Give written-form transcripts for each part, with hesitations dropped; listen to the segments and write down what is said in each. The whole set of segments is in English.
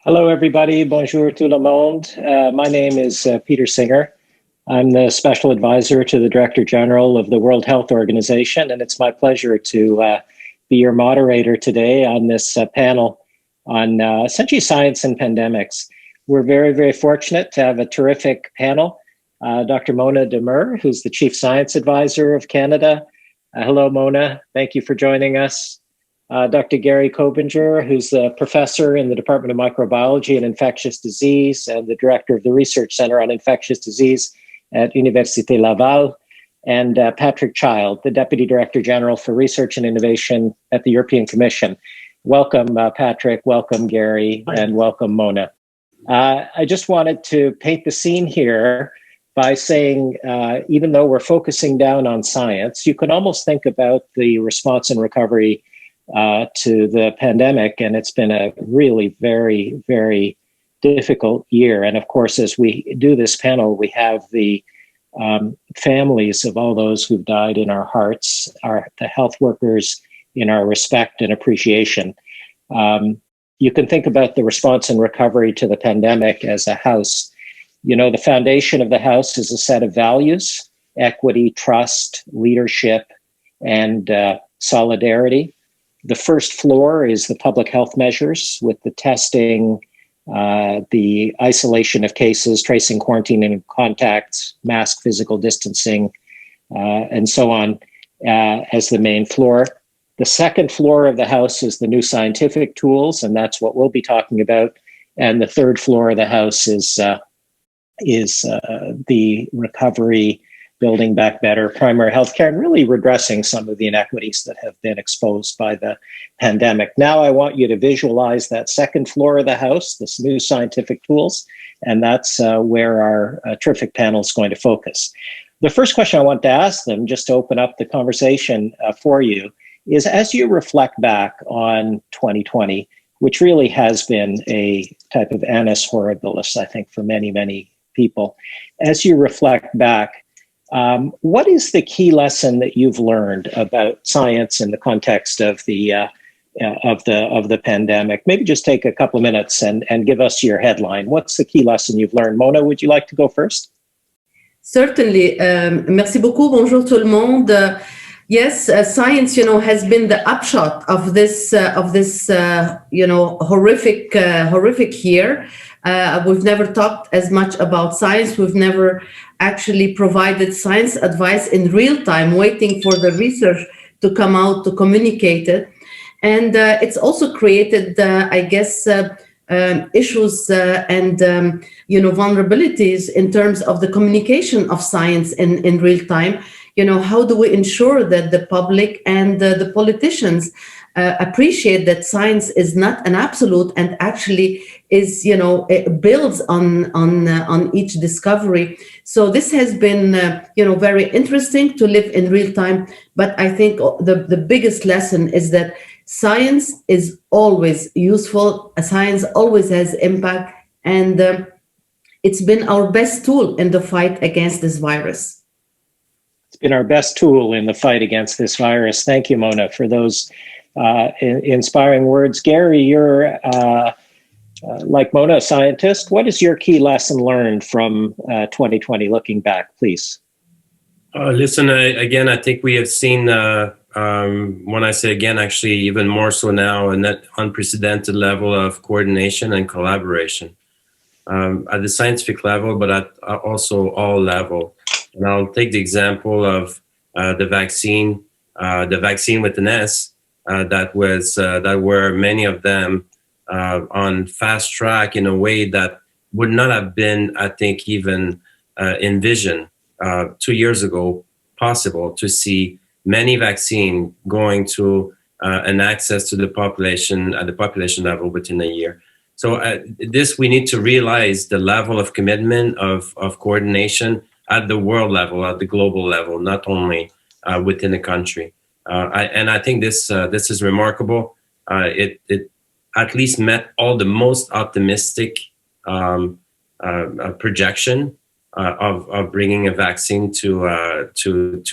Hello, everybody. Bonjour tout le monde. My name is Peter Singer. I'm the Special Advisor to the Director General of the World Health Organization, and it's my pleasure to be your moderator today on this panel on essentially science and pandemics. We're very, very fortunate to have a terrific panel. Dr. Mona Nemer, who's the Chief Science Advisor of Canada. Hello, Mona. Thank you for joining us. Dr. Gary Kobinger, who's a professor in the Department of Microbiology and Infectious Disease and the director of the Research Center on Infectious Disease at Université Laval, and Patrick Child, the Deputy Director General for Research and Innovation at the European Commission. Welcome, Patrick, welcome, Gary, and welcome, Mona. I just wanted to paint the scene here by saying, even though we're focusing down on science, you can almost think about the response and recovery to the pandemic, and it's been a really very, very difficult year. And of course, as we do this panel, we have the families of all those who've died in our hearts, the health workers in our respect and appreciation. You can think about the response and recovery to the pandemic as a house. You know, the foundation of the house is a set of values: equity, trust, leadership, and solidarity. The first floor is the public health measures with the testing, the isolation of cases, tracing, quarantining and contacts, mask, physical distancing, and so on as the main floor. The second floor of the house is the new scientific tools, and that's what we'll be talking about. And the third floor of the house is the recovery, building back better, primary healthcare, and really redressing some of the inequities that have been exposed by the pandemic. Now I want you to visualize that second floor of the house, this new scientific tools, and that's where our terrific panel is going to focus. The first question I want to ask them, just to open up the conversation for you, is as you reflect back on 2020, which really has been a type of annus horribilis, I think, for many, many people, as you reflect back, what is the key lesson that you've learned about science in the context of the pandemic? Maybe just take a couple of minutes and give us your headline. What's the key lesson you've learned? Mona, would you like to go first? Certainly. Merci beaucoup. Bonjour tout le monde. Yes, science, has been the upshot of this, horrific year. We've never talked as much about science. We've never actually provided science advice in real time, waiting for the research to come out to communicate it. And it's also created, issues and, vulnerabilities in terms of the communication of science in real time. How do we ensure that the public and the politicians appreciate that science is not an absolute and actually is, it builds on each discovery. So this has been, very interesting to live in real time. But I think the biggest lesson is that science is always useful. Science always has impact. And it's been our best tool in the fight against this virus. It's been our best tool in the fight against this virus. Thank you, Mona, for those inspiring words. Gary, you're, like Mona, a scientist. What is your key lesson learned from 2020, looking back, please? Listen, again, I think we have seen, when I say again, actually even more so now, an unprecedented level of coordination and collaboration at the scientific level, but at also all levels. And I'll take the example of the vaccine with an S, that were many of them on fast track in a way that would not have been, I think, even envisioned 2 years ago possible to see many vaccines going to an access to the population at the population level within a year. So this, we need to realize the level of commitment of coordination at the world level, at the global level, not only within the country. I think this is remarkable. It at least met all the most optimistic projection of bringing a vaccine to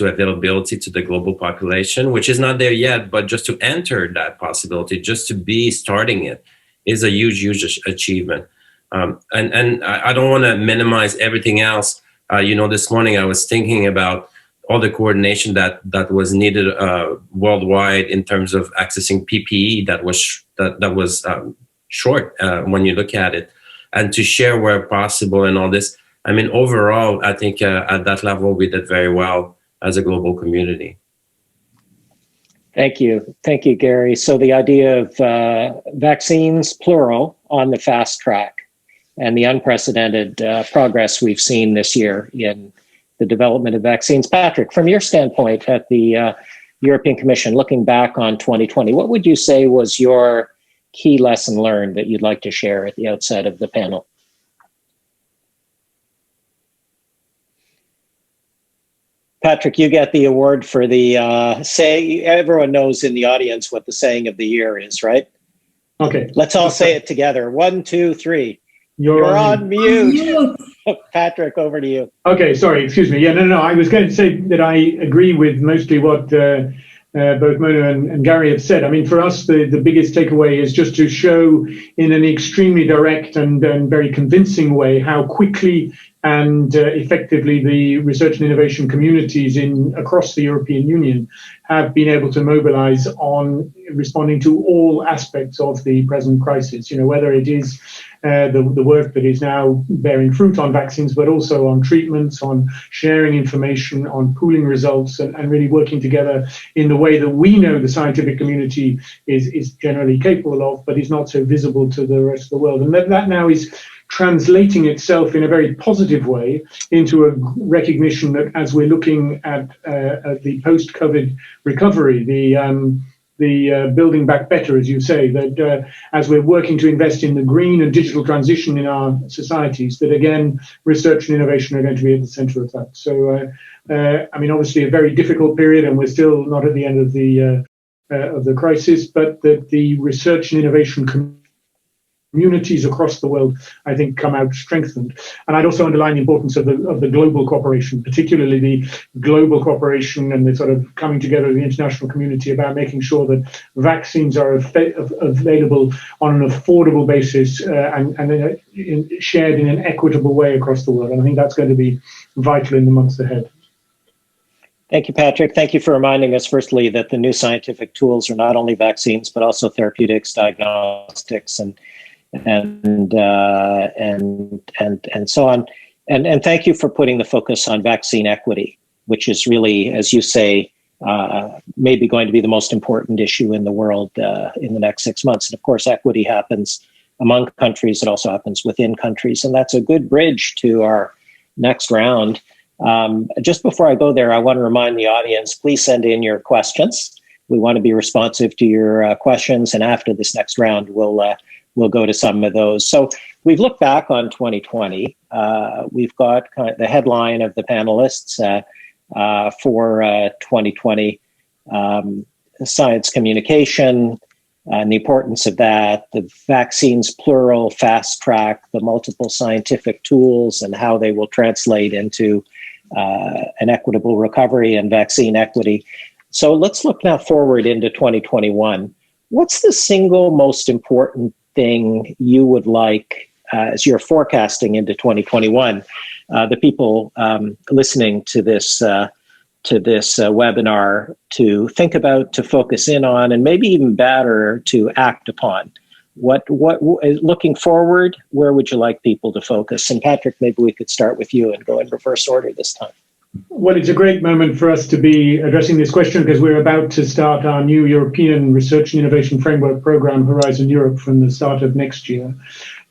availability to the global population, which is not there yet, but just to enter that possibility, just to be starting it, is a huge achievement. And I don't want to minimize everything else. This morning I was thinking about all the coordination that was needed worldwide in terms of accessing PPE that was short when you look at it, and to share where possible and all this. I mean, overall, I think at that level we did very well as a global community. Thank you, Gary. So the idea of vaccines, plural, on the fast track, and the unprecedented progress we've seen this year in the development of vaccines. Patrick, from your standpoint at the European Commission, looking back on 2020, what would you say was your key lesson learned that you'd like to share at the outset of the panel? Patrick, you get the award for the everyone knows in the audience what the saying of the year is, right? Okay. Let's all say it together. 1, 2, 3. You're on mute. Patrick, over to you. Okay, sorry, excuse me. Yeah, no. I was going to say that I agree with mostly what both Mona and Gary have said. I mean, for us, the biggest takeaway is just to show in an extremely direct and very convincing way how quickly and effectively the research and innovation communities across the European Union have been able to mobilize on responding to all aspects of the present crisis. Whether it is the work that is now bearing fruit on vaccines, but also on treatments, on sharing information, on pooling results, and really working together in the way that we know the scientific community is generally capable of, but is not so visible to the rest of the world. And that now is translating itself in a very positive way into a recognition that as we're looking at the post-COVID recovery, the building back better, as you say, that as we're working to invest in the green and digital transition in our societies, that again, research and innovation are going to be at the center of that. So, I mean, obviously a very difficult period, and we're still not at the end of the crisis, but that the research and innovation communities across the world, I think, come out strengthened. And I'd also underline the importance of the global cooperation, particularly the global cooperation and the sort of coming together of the international community about making sure that vaccines are available on an affordable basis and shared in an equitable way across the world. And I think that's going to be vital in the months ahead. Thank you, Patrick. Thank you for reminding us, firstly, that the new scientific tools are not only vaccines, but also therapeutics, diagnostics, and so on. And thank you for putting the focus on vaccine equity, which is really, as you say, maybe going to be the most important issue in the world in the next 6 months. And of course, equity happens among countries. It also happens within countries. And that's a good bridge to our next round. Just before I go there, I want to remind the audience, please send in your questions. We want to be responsive to your questions. And after this next round, we'll go to some of those. So we've looked back on 2020. We've got kind of the headline of the panelists for 2020, science communication and the importance of that, the vaccines plural, fast track, the multiple scientific tools and how they will translate into an equitable recovery and vaccine equity. So let's look now forward into 2021. What's the single most important thing you would like as you're forecasting into 2021, the people listening to this webinar to think about, to focus in on, and maybe even better, to act upon? What looking forward, where would you like people to focus? And Patrick, maybe we could start with you and go in reverse order this time. Well, it's a great moment for us to be addressing this question because we're about to start our new European Research and Innovation Framework Program, Horizon Europe, from the start of next year.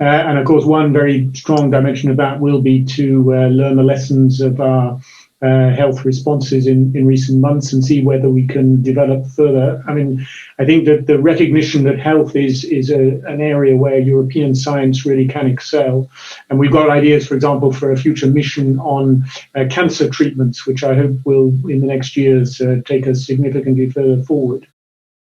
And of course, one very strong dimension of that will be to learn the lessons of our health responses in recent months and see whether we can develop further. I mean, I think that the recognition that health is an area where European science really can excel. And we've got ideas, for example, for a future mission on cancer treatments, which I hope will, in the next years, take us significantly further forward.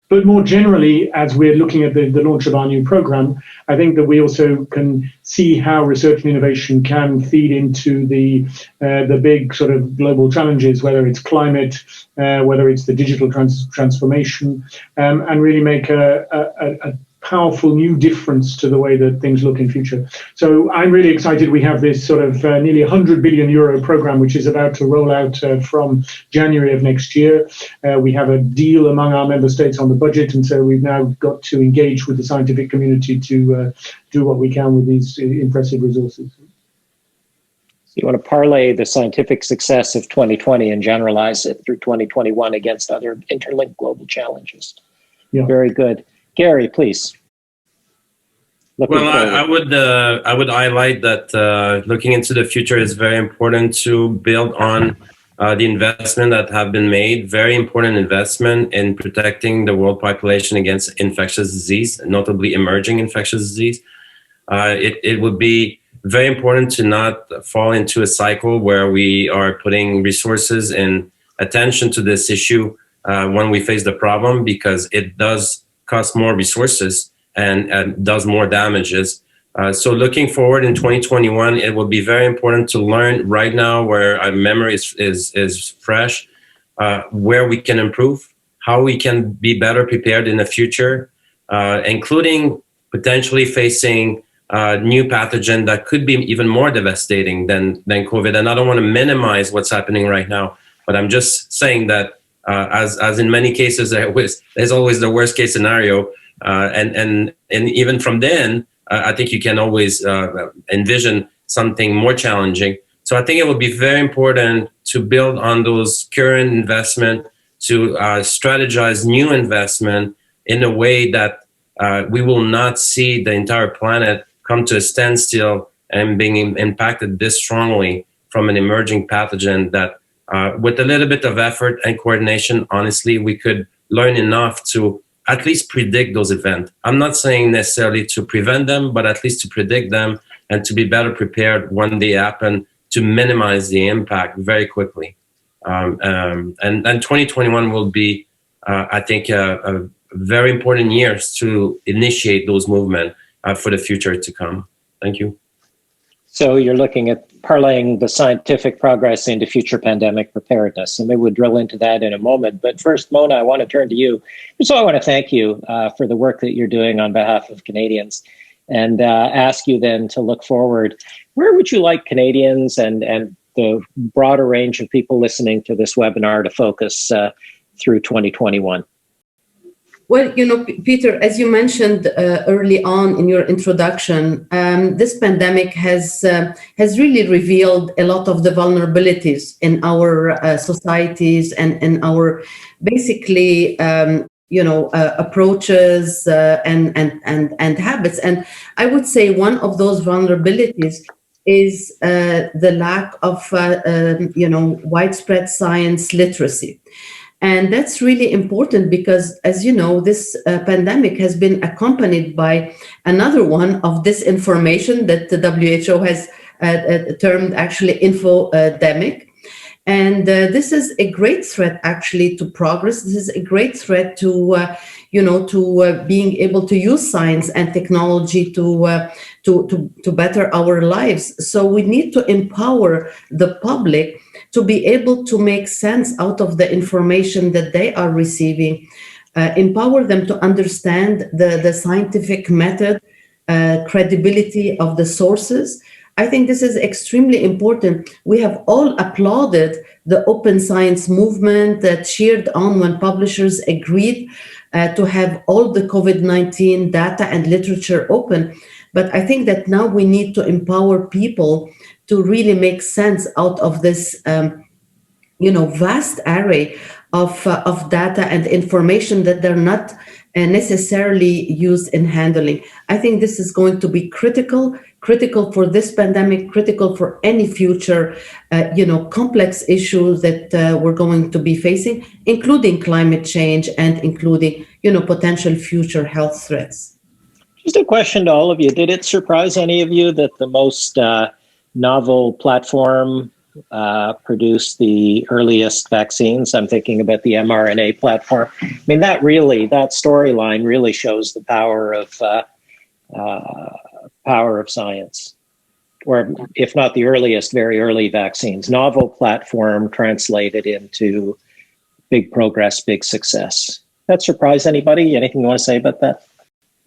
But more generally, as we're looking at the launch of our new program, I think that we also can see how research and innovation can feed into the big sort of global challenges, whether it's climate, whether it's the digital transformation, and really make a powerful new difference to the way that things look in future. So I'm really excited. We have this sort of nearly 100 billion euro program, which is about to roll out from January of next year. We have a deal among our member states on the budget, and so we've now got to engage with the scientific community to do what we can with these impressive resources. So you want to parlay the scientific success of 2020 and generalize it through 2021 against other interlinked global challenges. Yeah. Very good. Gary, please. Well, I would highlight that looking into the future is very important to build on the investment that have been made. Very important investment in protecting the world population against infectious disease, notably emerging infectious disease. It would be very important to not fall into a cycle where we are putting resources and attention to this issue when we face the problem, because it does cost more resources and does more damages. So looking forward in 2021, it will be very important to learn right now, where our memory is fresh, where we can improve, how we can be better prepared in the future, including potentially facing new pathogen that could be even more devastating than COVID. And I don't want to minimize what's happening right now, but I'm just saying that as in many cases, there's always the worst case scenario. And even from then, I think you can always envision something more challenging. So I think it will be very important to build on those current investment, to strategize new investment in a way that we will not see the entire planet come to a standstill and being impacted this strongly from an emerging pathogen that with a little bit of effort and coordination, honestly, we could learn enough to at least predict those events. I'm not saying necessarily to prevent them, but at least to predict them and to be better prepared when they happen, to minimize the impact very quickly. And 2021 will be, I think, a very important years to initiate those movements for the future to come. Thank you. So you're looking at parlaying the scientific progress into future pandemic preparedness, and maybe we'll drill into that in a moment. But first, Mona, I want to turn to you. So I want to thank you for the work that you're doing on behalf of Canadians, and ask you then to look forward. Where would you like Canadians and the broader range of people listening to this webinar to focus through 2021? Well, Peter, as you mentioned early on in your introduction, this pandemic has really revealed a lot of the vulnerabilities in our societies and in our basically approaches and habits. And I would say one of those vulnerabilities is the lack of widespread science literacy. And that's really important because, as you know, this pandemic has been accompanied by another one of disinformation that the WHO has termed actually infodemic. And this is a great threat actually to progress. This is a great threat to, being able to use science and technology to better our lives. So we need to empower the public to be able to make sense out of the information that they are receiving, empower them to understand the scientific method, credibility of the sources. I think this is extremely important. We have all applauded the open science movement that cheered on when publishers agreed to have all the COVID-19 data and literature open. But I think that now we need to empower people to really make sense out of this, vast array of data and information that they're not necessarily used in handling. I think this is going to be critical for this pandemic, critical for any future, complex issues that we're going to be facing, including climate change and including, potential future health threats. Just a question to all of you. Did it surprise any of you that the most novel platform produced the earliest vaccines? I'm thinking about the mRNA platform. I mean, that storyline really shows the power of science, or if not the earliest, very early vaccines. Novel platform translated into big progress, big success. That surprise anybody? Anything you want to say about that?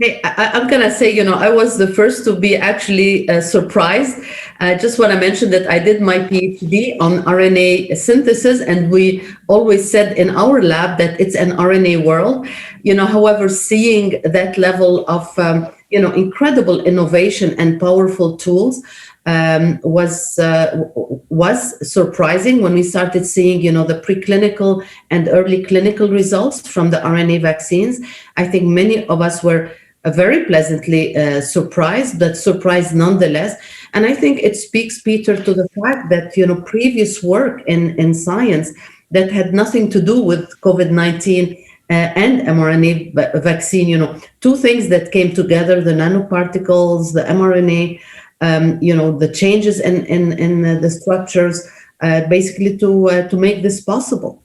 Hey, I'm going to say, I was the first to be actually surprised. I just want to mention that I did my PhD on RNA synthesis, and we always said in our lab that it's an RNA world. However, seeing that level of, incredible innovation and powerful tools was surprising when we started seeing, the preclinical and early clinical results from the RNA vaccines. I think many of us were very pleasantly surprised, but surprised nonetheless. And I think it speaks, Peter, to the fact that, previous work in science that had nothing to do with COVID-19 and mRNA vaccine, two things that came together, the nanoparticles, the mRNA, the changes in the structures, basically to make this possible.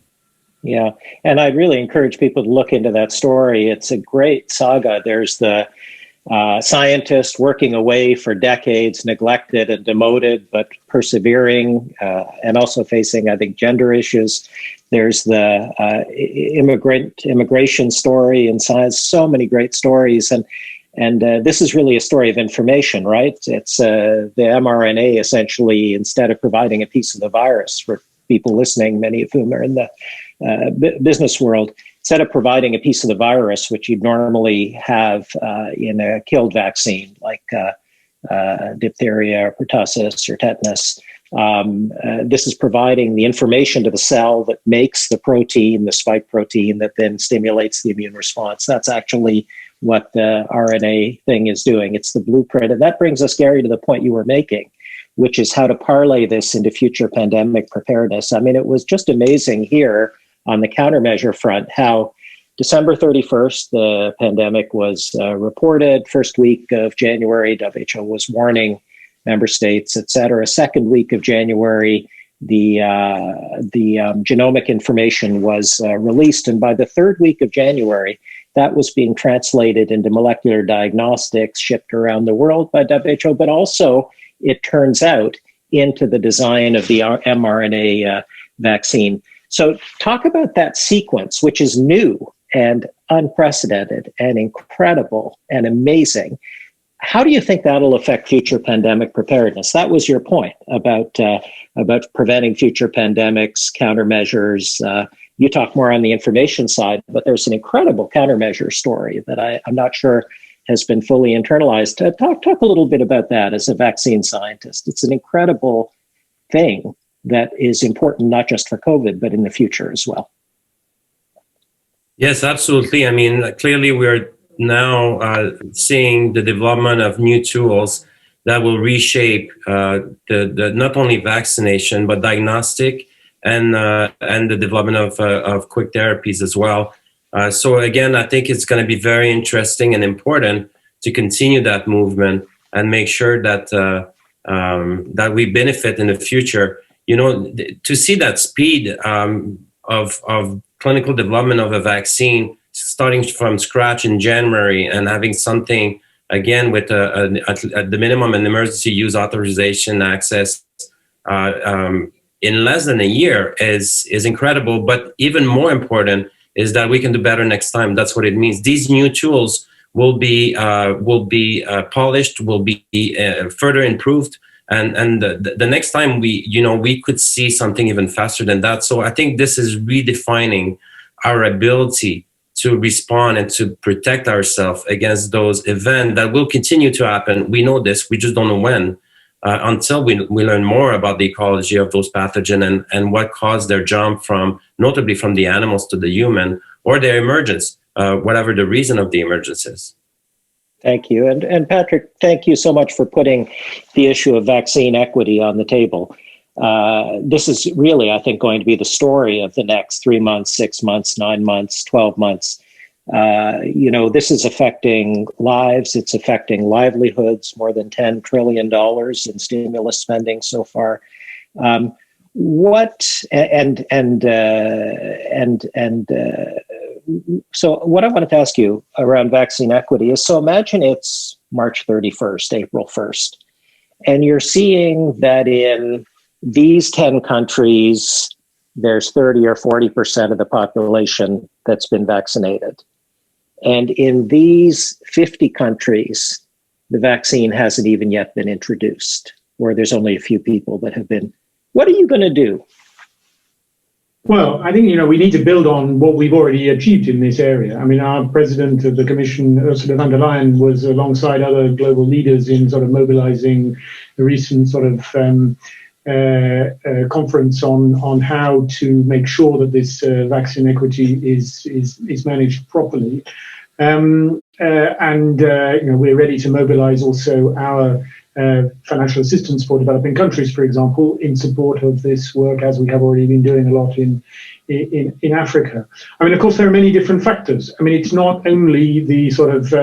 Yeah, and I'd really encourage people to look into that story. It's a great saga. There's the scientist working away for decades, neglected and demoted, but persevering, and also facing, I think, gender issues. There's the immigration story in science. So many great stories, and this is really a story of information, right? It's the mRNA essentially, instead of providing a piece of the virus for people listening, many of whom are in the business world, instead of providing a piece of the virus, which you'd normally have in a killed vaccine like diphtheria or pertussis or tetanus, this is providing the information to the cell that makes the protein, the spike protein, that then stimulates the immune response. That's actually what the RNA thing is doing. It's the blueprint. And that brings us, Gary, to the point you were making, which is how to parlay this into future pandemic preparedness. I mean, it was just amazing here on the countermeasure front how December 31st, the pandemic was reported. First week of January, WHO was warning member states, et cetera. Second week of January, the genomic information was released. And by the third week of January, that was being translated into molecular diagnostics, shipped around the world by WHO, but also, it turns out, into the design of the mRNA vaccine. So talk about that sequence, which is new and unprecedented and incredible and amazing. How do you think that'll affect future pandemic preparedness? That was your point about preventing future pandemics, countermeasures. You talk more on the information side, but there's an incredible countermeasure story that I'm not sure has been fully internalized. Talk a little bit about that as a vaccine scientist. It's an incredible thing that is important not just for COVID, but in the future as well. Yes, absolutely. I mean, clearly we're now seeing the development of new tools that will reshape the not only vaccination, but diagnostic and the development of quick therapies as well. So again, I think it's going to be very interesting and important to continue that movement and make sure that that we benefit in the future. To see that speed of clinical development of a vaccine starting from scratch in January and having something again with at the minimum an emergency use authorization access in less than a year is incredible. But even more important is that we can do better next time. That's what it means. These new tools will be polished, will be further improved, and the next time we could see something even faster than that. So I think this is redefining our ability to respond and to protect ourselves against those events that will continue to happen. We know this, we just don't know when, until we learn more about the ecology of those pathogens and what caused their jump notably from the animals to the human, or their emergence, whatever the reason of the emergence is. Thank you. And Patrick, thank you so much for putting the issue of vaccine equity on the table. This is really, I think, going to be the story of the next 3 months, 6 months, 9 months, 12 months. This is affecting lives. It's affecting livelihoods, more than $10 trillion in stimulus spending so far. So what I wanted to ask you around vaccine equity is, so imagine it's March 31st, April 1st, and you're seeing that in these 10 countries, there's 30 or 40% of the population that's been vaccinated. And in these 50 countries, the vaccine hasn't even yet been introduced, or there's only a few people that have been. What are you going to do? Well, I think, we need to build on what we've already achieved in this area. I mean, our president of the Commission, Ursula von der Leyen, was alongside other global leaders in sort of mobilizing the recent sort of conference on how to make sure that this vaccine equity is managed properly. We're ready to mobilize also our financial assistance for developing countries, for example, in support of this work, as we have already been doing a lot in Africa. I mean, of course, there are many different factors. I mean, it's not only the sort of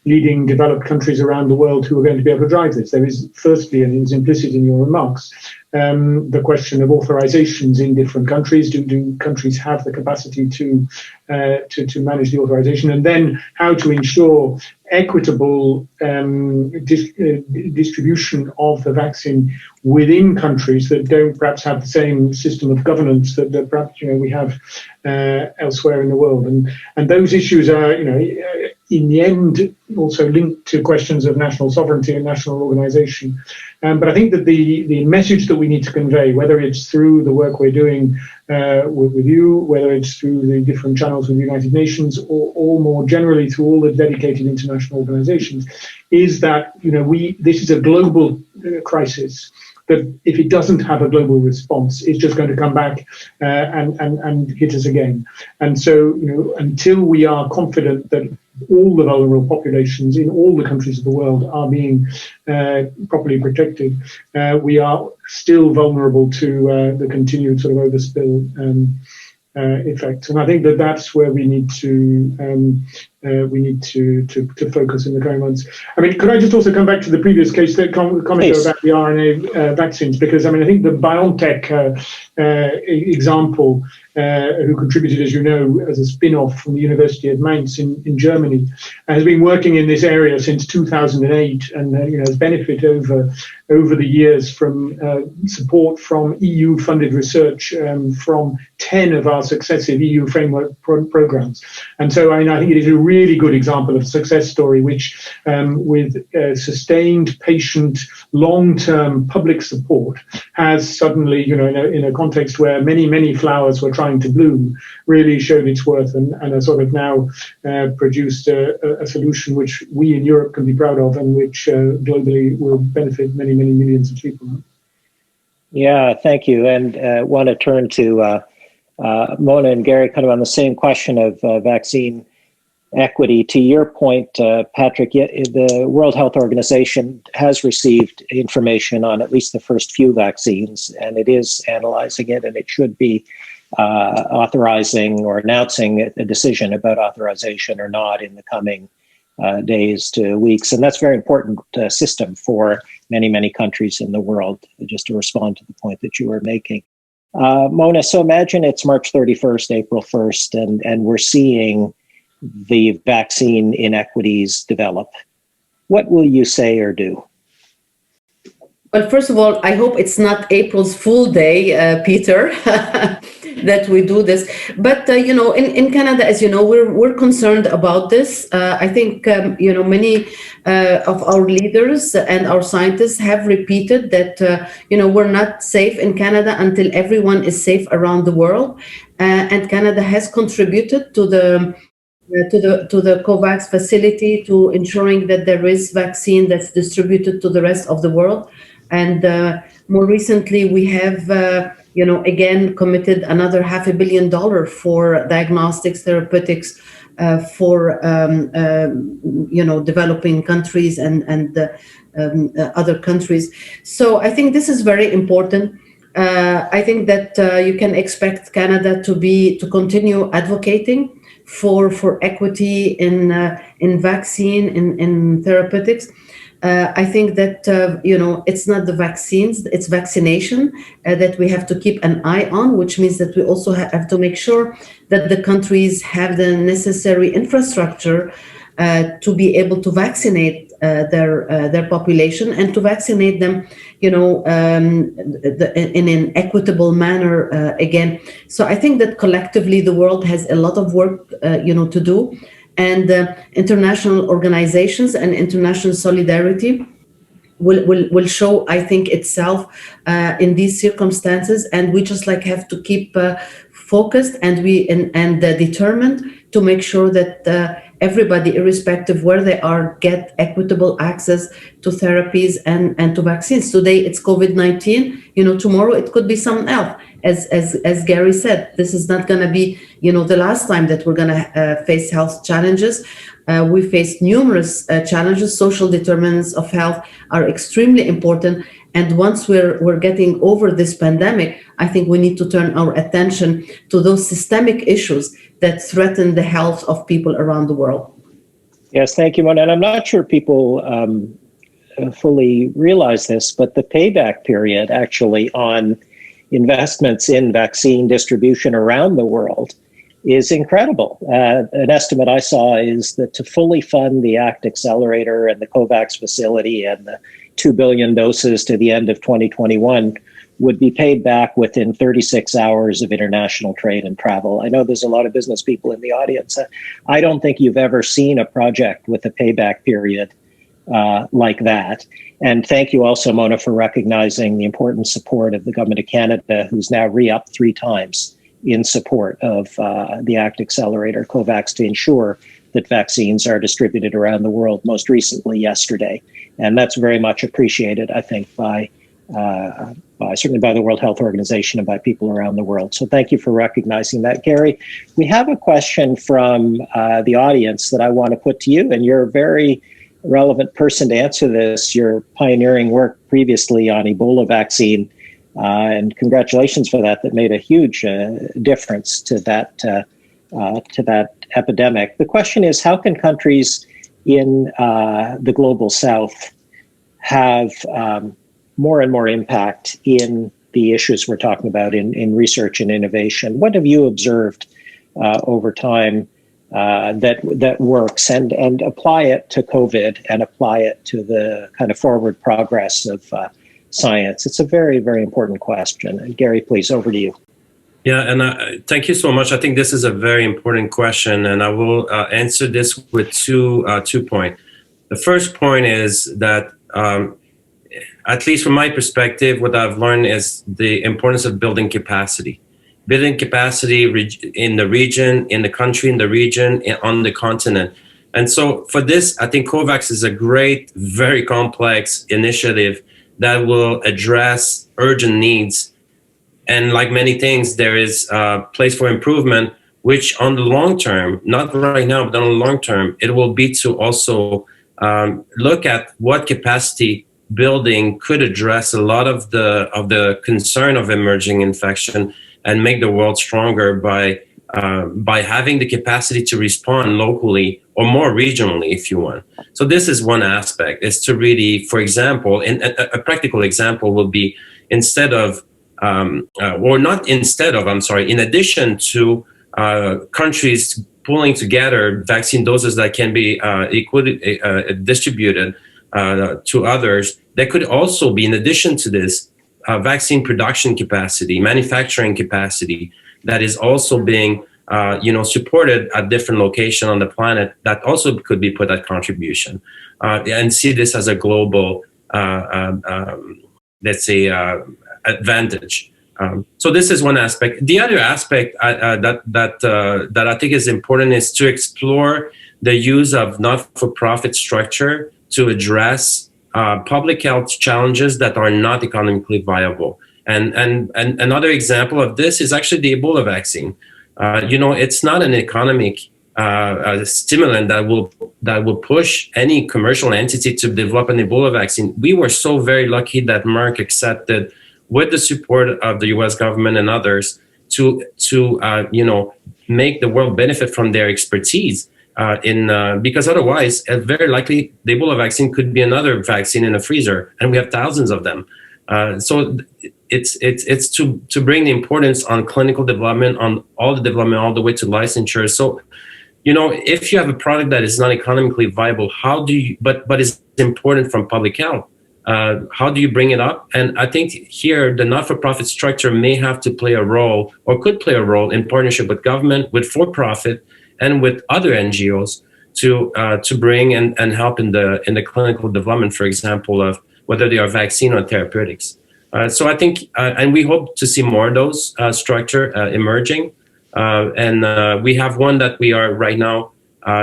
leading developed countries around the world who are going to be able to drive this. There is, firstly, and it was implicit in your remarks, the question of authorizations in different countries. Do countries have the capacity to manage the authorization? And then how to ensure equitable distribution of the vaccine within countries that don't perhaps have the same system of governance that perhaps we have elsewhere in the world. And those issues are, in the end, also linked to questions of national sovereignty and national organization. But I think that the message that we need to convey, whether it's through the work we're doing with you, whether it's through the different channels with the United Nations, or more generally through all the dedicated international organizations, is that this is a global crisis. That if it doesn't have a global response, it's just going to come back and hit us again. And so, until we are confident that all the vulnerable populations in all the countries of the world are being properly protected, we are still vulnerable to the continued sort of overspill effect. And I think that that's where we need to focus in the coming months. I mean, could I just also come back to the previous case, that comment about the RNA vaccines? Because I mean, I think the BioNTech example, who contributed, as you know, as a spin-off from the University of Mainz in Germany, has been working in this area since 2008, and has benefited over the years from support from EU-funded research from 10 of our successive EU framework programs. And so I think it is a really good example of a success story, which with sustained patient long-term public support has suddenly, in a context where many flowers were trying to bloom, really showed its worth and has sort of now produced a solution which we in Europe can be proud of, and which globally will benefit many millions of people. Yeah, thank you. And want to turn to Mona and Gary, kind of on the same question of vaccine equity. To your point, Patrick, the World Health Organization has received information on at least the first few vaccines, and it is analyzing it, and it should be authorizing or announcing a decision about authorization or not in the coming days to weeks. And that's a very important system for many countries in the world, just to respond to the point that you were making. Mona, so imagine it's March 31st, April 1st, and we're seeing the vaccine inequities develop. What will you say or do? Well, first of all, I hope it's not April's Fool Day, Peter, that we do this. But, in Canada, as you know, we're concerned about this. I think, many of our leaders and our scientists have repeated that, we're not safe in Canada until everyone is safe around the world. And Canada has contributed to the COVAX facility, to ensuring that there is vaccine that's distributed to the rest of the world. And more recently, we have, again, committed another $500 million for diagnostics, therapeutics for, developing countries and other countries. So I think this is very important. I think that you can expect Canada to continue advocating for equity in vaccine, in therapeutics. I think that, it's not the vaccines, it's vaccination that we have to keep an eye on, which means that we also have to make sure that the countries have the necessary infrastructure to be able to vaccinate their population, and to vaccinate them, in an equitable manner again. So I think that collectively the world has a lot of work, to do. and international organizations and international solidarity will show, I think, itself in these circumstances, and we just have to keep focused and determined to make sure that everybody, irrespective where they are, get equitable access to therapies and to vaccines. Today it's COVID-19. Tomorrow it could be something else. As Gary said, this is not going to be the last time that we're going to face health challenges. We face numerous challenges. Social determinants of health are extremely important. And once we're getting over this pandemic, I think we need to turn our attention to those systemic issues that threaten the health of people around the world. Yes, thank you, Mona. And I'm not sure people fully realize this, but the payback period actually on investments in vaccine distribution around the world is incredible. An estimate I saw is that to fully fund the ACT Accelerator and the COVAX facility and the 2 billion doses to the end of 2021 would be paid back within 36 hours of international trade and travel. I know there's a lot of business people in the audience. I don't think you've ever seen a project with a payback period like that. And thank you also, Mona, for recognizing the important support of the Government of Canada, who's now re-upped 3 times in support of the ACT Accelerator, COVAX, to ensure that vaccines are distributed around the world, most recently yesterday. And that's very much appreciated, I think, by certainly by the World Health Organization and by people around the world. So thank you for recognizing that. Gary, we have a question from the audience that I want to put to you, and you're a very relevant person to answer this. Your pioneering work previously on Ebola vaccine, and congratulations for that. That made a huge difference to that epidemic. The question is, how can countries in the global south have more and more impact in the issues we're talking about in research and innovation? What have you observed over time that works, and apply it to COVID and apply it to the kind of forward progress of science? It's a very, very important question. And Gary, please, over to you. Yeah, and thank you so much. I think this is a very important question, and I will answer this with two points. The first point is that, at least from my perspective, what I've learned is the importance of building capacity. Building capacity in the region, in the country, in the region, on the continent. And so for this, I think COVAX is a great, very complex initiative that will address urgent needs. And like many things, there is a place for improvement, which on the long term, not right now, but on the long term, it will be to also look at what capacity building could address a lot of the concern of emerging infection and make the world stronger by having the capacity to respond locally or more regionally, if you want. So this is one aspect, is to really, for example, a practical example will be in addition to countries pulling together vaccine doses that can be equally distributed to others, there could also be, in addition to this, vaccine production capacity, manufacturing capacity that is also being supported at different locations on the planet that also could be put at contribution, and see this as a global, let's say, advantage. So this is one aspect. The other aspect that I think is important is to explore the use of not-for-profit structure to address public health challenges that are not economically viable. And another example of this is actually the Ebola vaccine. It's not an economic stimulant that will push any commercial entity to develop an Ebola vaccine. We were so very lucky that Merck accepted, with the support of the U.S. government and others, to make the world benefit from their expertise. Because otherwise, very likely, the Ebola vaccine could be another vaccine in a freezer, and we have thousands of them. So it's to bring the importance on clinical development, on all the development, all the way to licensure. So, if you have a product that is not economically viable, how do you, but is important from public health, how do you bring it up? And I think here the not-for-profit structure may have to play a role, or could play a role, in partnership with government, with for-profit, and with other NGOs to bring and help in the clinical development, for example, of whether they are vaccine or therapeutics. So I think, and we hope to see more of those structure emerging. And we have one that we are right now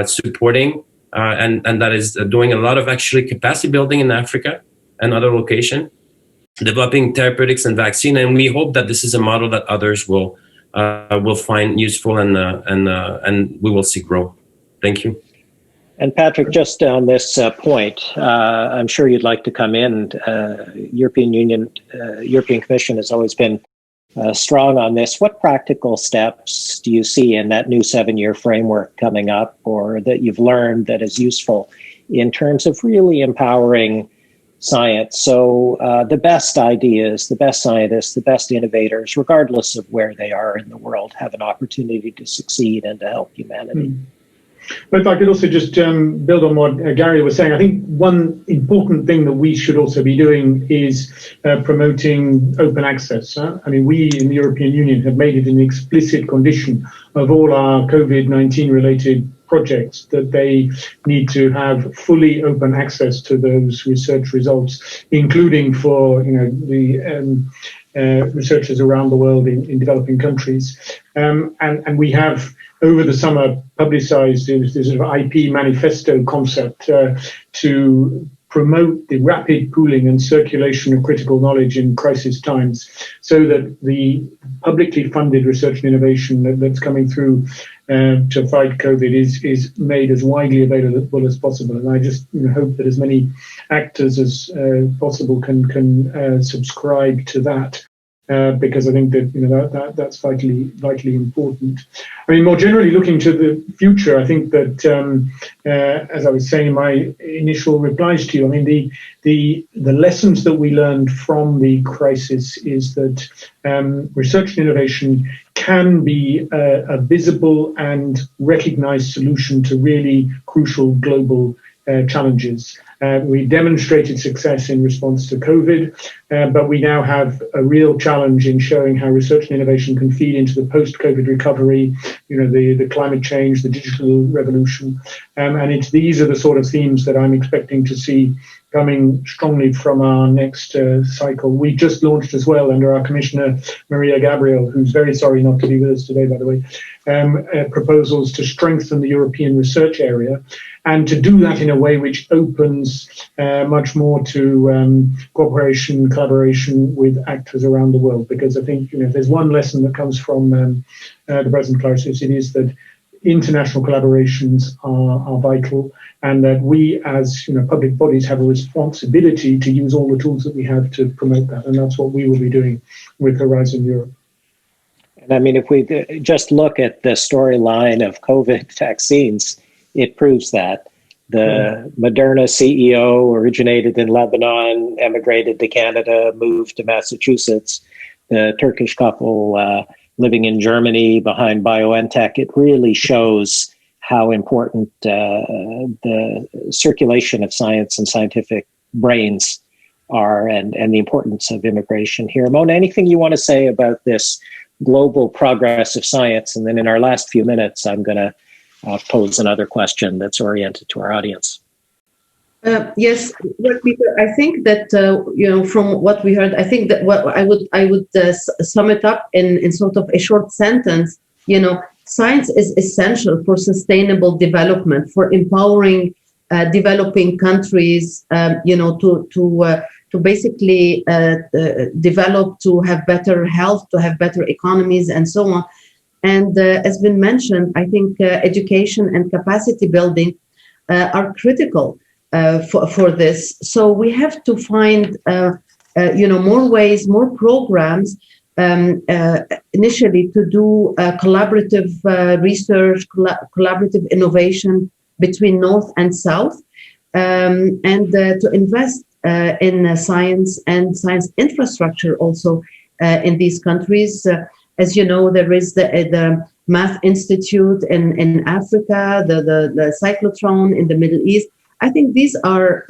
supporting, and that is doing a lot of actually capacity building in Africa and other locations, developing therapeutics and vaccine. And we hope that this is a model that others will find useful and we will see grow. Thank you. And Patrick, just on this point, I'm sure you'd like to come in. European Commission has always been strong on this. What practical steps do you see in that new 7-year framework coming up, or that you've learned that is useful in terms of really empowering science? So the best ideas, the best scientists, the best innovators, regardless of where they are in the world, have an opportunity to succeed and to help humanity. But if I could also just build on what Gary was saying, I think one important thing that we should also be doing is promoting open access. I mean, we in the European Union have made it an explicit condition of all our COVID-19 related projects that they need to have fully open access to those research results, including for the researchers around the world in developing countries. And we have, over the summer, publicized this sort of IP manifesto concept to promote the rapid pooling and circulation of critical knowledge in crisis times, so that the publicly funded research and innovation that's coming through to fight COVID is made as widely available as possible. And I just hope that as many actors as possible can subscribe to that. Because I think that that's vitally important. I mean, more generally, looking to the future, I think that as I was saying in my initial replies to you, I mean the lessons that we learned from the crisis is that research and innovation can be a visible and recognized solution to really crucial global challenges. We demonstrated success in response to COVID, but we now have a real challenge in showing how research and innovation can feed into the post-COVID recovery, the climate change, the digital revolution. And these are the sort of themes that I'm expecting to see coming strongly from our next cycle. We just launched as well, under our Commissioner, Maria Gabriel, who's very sorry not to be with us today, by the way, proposals to strengthen the European research area, and to do that in a way which opens much more to cooperation, collaboration with actors around the world. Because I think if there's one lesson that comes from the present crisis, it is that international collaborations are vital, and that we as public bodies have a responsibility to use all the tools that we have to promote that. And that's what we will be doing with Horizon Europe. And I mean, if we just look at the storyline of COVID vaccines, it proves that. The Moderna CEO originated in Lebanon, emigrated to Canada, moved to Massachusetts. The Turkish couple living in Germany behind BioNTech. It really shows how important the circulation of science and scientific brains are, and the importance of immigration here. Mona, anything you want to say about this global progress of science? And then in our last few minutes, I'm going to pose another question that's oriented to our audience. Yes, well, Peter, I think that from what we heard, I think that what I would sum it up in sort of a short sentence. Science is essential for sustainable development, for empowering developing countries, to basically develop, to have better health, to have better economies, and so on. And as been mentioned, I think education and capacity building are critical for this. So we have to find, more ways, more programs, initially to do collaborative research, collaborative innovation between North and South, and to invest in science and science infrastructure also in these countries. As you know, there is the Math Institute in Africa, the cyclotron in the Middle East. I think these are,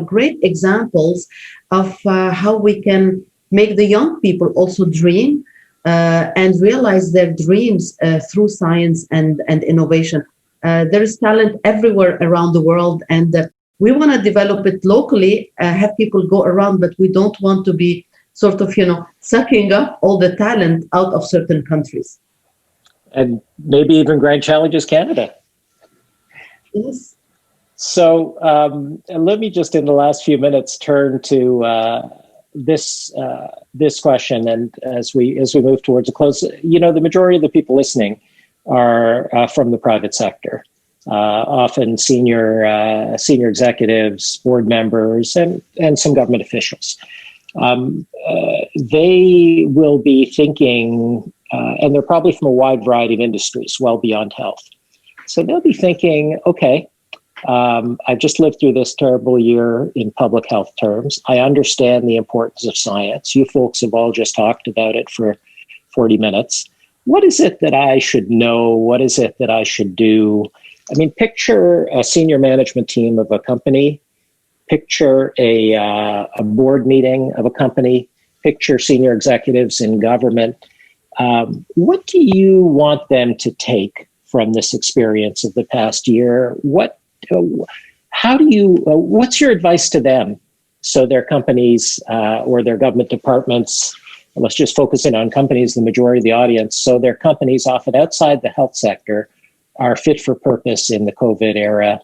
great examples of how we can make the young people also dream, and realize their dreams through science and innovation. There is talent everywhere around the world, and we want to develop it locally, have people go around, but we don't want to be sort of, sucking up all the talent out of certain countries. And maybe even Grand Challenges Canada. Yes. So let me just, in the last few minutes, turn to this question. And as we move towards a close, the majority of the people listening are from the private sector, often senior executives, board members, and some government officials. They will be thinking, and they're probably from a wide variety of industries, well beyond health. So they'll be thinking, okay, I've just lived through this terrible year in public health terms. I understand the importance of science. You folks have all just talked about it for 40 minutes. What is it that I should know? What is it that I should do? I mean, picture a senior management team of a company. Picture a board meeting of a company. Picture senior executives in government. What do you want them to take from this experience of the past year? What's your advice to them so their companies or their government departments, let's just focus in on companies, the majority of the audience, so their companies often outside the health sector are fit for purpose in the COVID era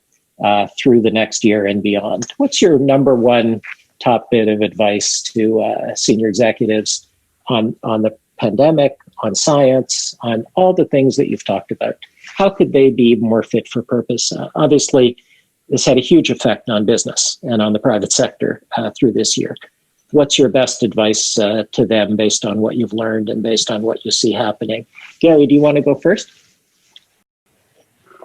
through the next year and beyond? What's your number one top bit of advice to senior executives on the pandemic, on science, on all the things that you've talked about? How could they be more fit for purpose? Obviously, this had a huge effect on business and on the private sector through this year. What's your best advice to them based on what you've learned and based on what you see happening? Gary, do you want to go first?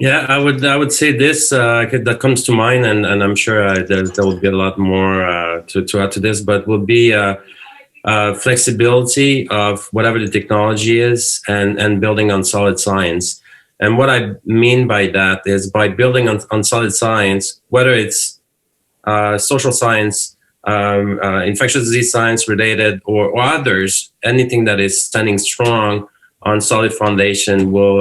Yeah, I would say this that comes to mind, and I'm sure there will be a lot more to add to this, but will be flexibility of whatever the technology is and building on solid science. And what I mean by that is by building on solid science, whether it's social science, infectious disease science related or others, anything that is standing strong on solid foundation will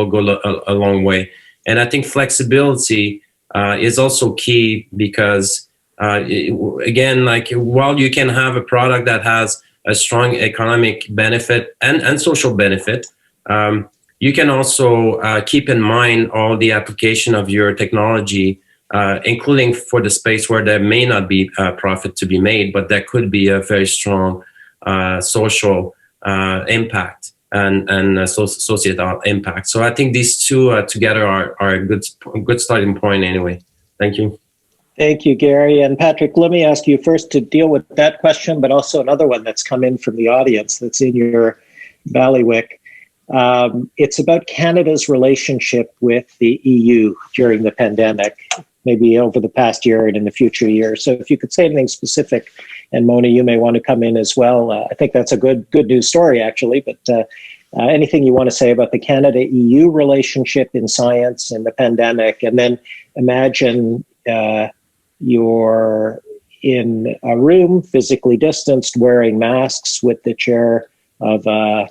go a long way. And I think flexibility is also key because, again, like while you can have a product that has a strong economic benefit and social benefit, you can also keep in mind all the application of your technology, including for the space where there may not be a profit to be made, but there could be a very strong social impact and societal impact. So I think these two together are a good starting point anyway. Thank you. Thank you, Gary. And Patrick, let me ask you first to deal with that question, but also another one that's come in from the audience that's in your bailiwick. It's about Canada's relationship with the EU during the pandemic, maybe over the past year and in the future years. So if you could say anything specific, and Mona, you may want to come in as well. I think that's a good news story, actually, but anything you want to say about the Canada-EU relationship in science and the pandemic, and then imagine you're in a room, physically distanced, wearing masks with the chair of a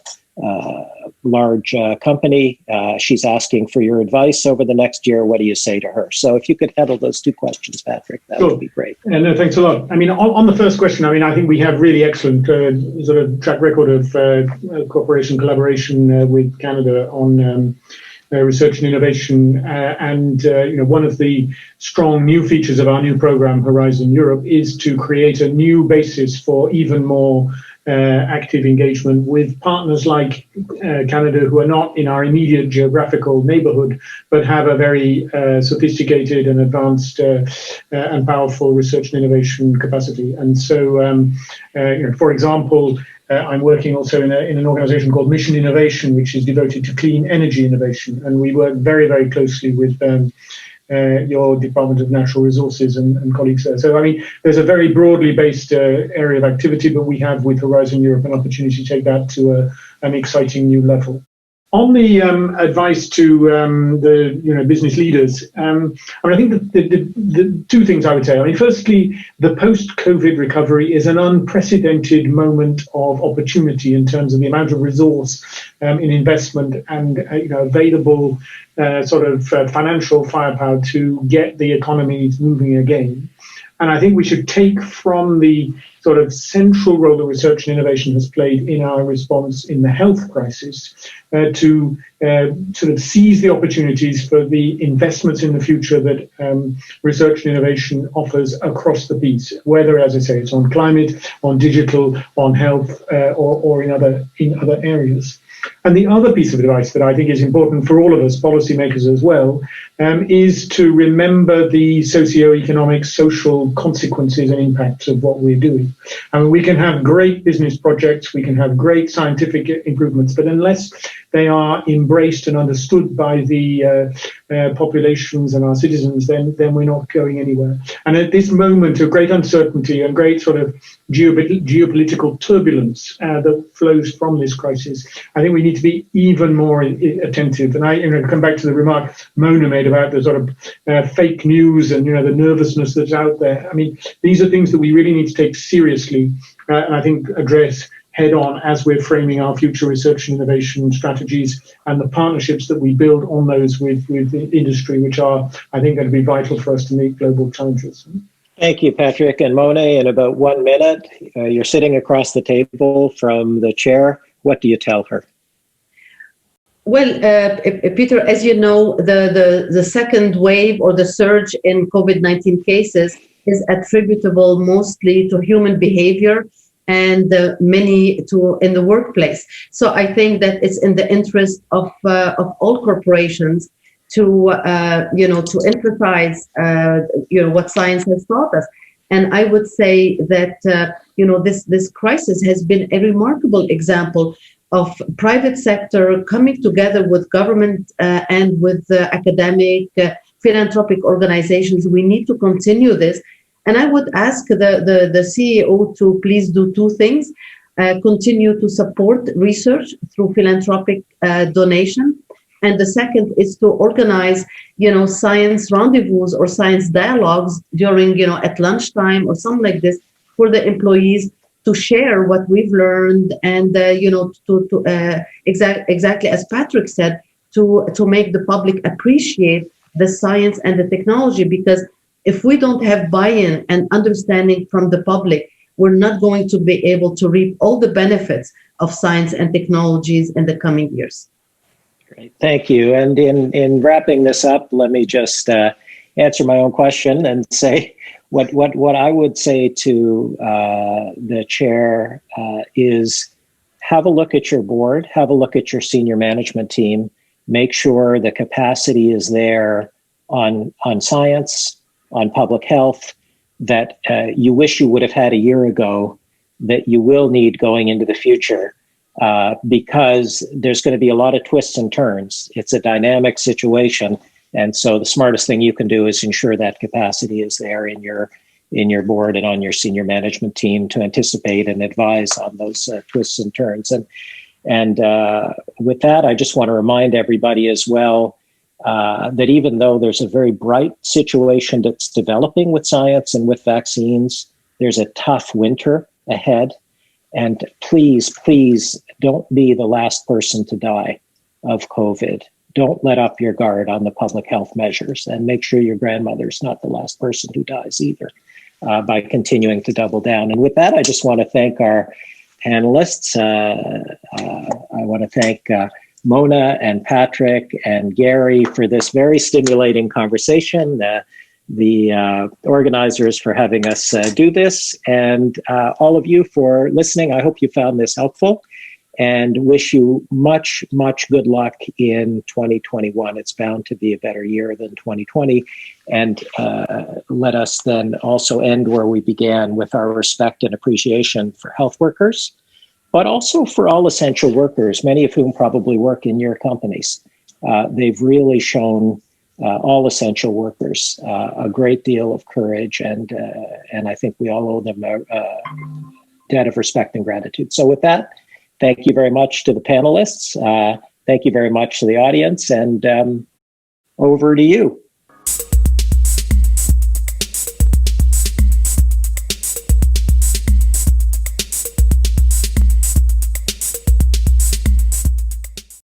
large company. She's asking for your advice over the next year. What do you say to her? So if you could handle those two questions, Patrick, that would be great. No, thanks a lot. I mean, on the first question, I mean, I think we have really excellent sort of track record of cooperation, collaboration with Canada on research and innovation. And one of the strong new features of our new program, Horizon Europe, is to create a new basis for even more active engagement with partners like Canada, who are not in our immediate geographical neighborhood, but have a very sophisticated and advanced and powerful research and innovation capacity. And so, for example, I'm working also in an organization called Mission Innovation, which is devoted to clean energy innovation. And we work very, very closely with your Department of Natural Resources and colleagues there. So, I mean, there's a very broadly based area of activity, but we have with Horizon Europe an opportunity to take that to an exciting new level. On the advice to the business leaders, I think the two things I would say. I mean, firstly, the post-COVID recovery is an unprecedented moment of opportunity in terms of the amount of resource in investment and available financial firepower to get the economy moving again. And I think we should take from the sort of central role that research and innovation has played in our response in the health crisis to sort of seize the opportunities for the investments in the future that research and innovation offers across the piece, whether, as I say, it's on climate, on digital, on health, or in other areas. And the other piece of advice that I think is important for all of us, policymakers as well, is to remember the socio-economic, social consequences and impacts of what we're doing. I mean, we can have great business projects, we can have great scientific improvements, but unless they are embraced and understood by the populations and our citizens, then we're not going anywhere. And at this moment of great uncertainty and great sort of geopolitical turbulence that flows from this crisis, I think we need to be even more attentive. And I come back to the remark Mona made about the sort of fake news and the nervousness that's out there. I mean, these are things that we really need to take seriously and I think address head on as we're framing our future research and innovation strategies and the partnerships that we build on those with industry, which are, I think, going to be vital for us to meet global challenges. Thank you, Patrick. And Mona, in about 1 minute, you're sitting across the table from the chair. What do you tell her? Well, Peter, as you know, the second wave or the surge in COVID-19 cases is attributable mostly to human behavior and many in the workplace. So I think that it's in the interest of all corporations to emphasize what science has taught us. And I would say that this crisis has been a remarkable example of private sector coming together with government and with academic philanthropic organizations. We need to continue this. And I would ask the CEO to please do two things. Continue to support research through philanthropic donation. And the second is to organize, science rendezvous or science dialogues during, at lunchtime or something like this for the employees to share what we've learned and, exactly as Patrick said, to make the public appreciate the science and the technology, because if we don't have buy-in and understanding from the public, we're not going to be able to reap all the benefits of science and technologies in the coming years. Great, thank you. And in wrapping this up, let me just answer my own question and say what I would say to the chair is have a look at your board, have a look at your senior management team, make sure the capacity is there on science, on public health, that you wish you would have had a year ago, that you will need going into the future, because there's going to be a lot of twists and turns. It's a dynamic situation. And so the smartest thing you can do is ensure that capacity is there in your board and on your senior management team to anticipate and advise on those twists and turns. And with that, I just want to remind everybody as well that even though there's a very bright situation that's developing with science and with vaccines, there's a tough winter ahead. And please, please don't be the last person to die of COVID. Don't let up your guard on the public health measures, and make sure your grandmother's not the last person who dies either, by continuing to double down. And with that, I just want to thank our panelists. I want to thank Mona and Patrick and Gary for this very stimulating conversation, the organizers for having us do this, and all of you for listening. I hope you found this helpful, and wish you much, much good luck in 2021. It's bound to be a better year than 2020. And let us then also end where we began, with our respect and appreciation for health workers, but also for all essential workers, many of whom probably work in your companies. They've really shown, all essential workers, a great deal of courage, and I think we all owe them a debt of respect and gratitude. So with that, thank you very much to the panelists. thank you very much to the audience, and over to you.